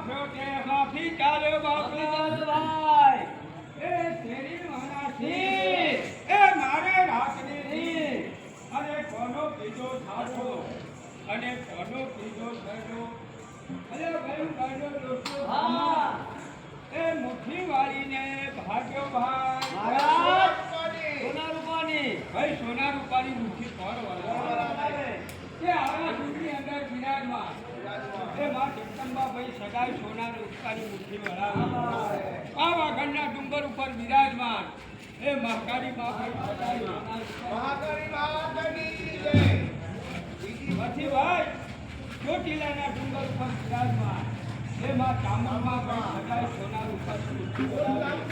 બાપરો કે માફી ચાલ્યો બાપરો ભાઈ એ તેરી મહારાજી એ મારે રાખડી અને કોનો કીધો થાતો અને કોનો કીધો થયો અરે ભાઈ કાઢો દોસ્તો હા એ મુઠ્ઠી વાળીને ભાગ્યો ભાઈ મહારાજ સોના રૂપાની ભાઈ સોના રૂપાની મુઠ્ઠી પર વાળા કે આવા દૂધની અંદર બિરાજમાન એ માં જગદંબા ભાઈ સદાય સોના રૂપાની મુઠ્ઠી વળાવે આ વાગણના ડુંગર ઉપર બિરાજમાન એ મહાકાળી માં ભાઈ સદાય મહાકાળી માતાની જય પછી ભાઈ ચોટીલાના ડુંગર ઉપર બિરાજમાન એ માં ચામુંડા ભાઈ સદાય સોના રૂપાની મુઠ્ઠી વળાવે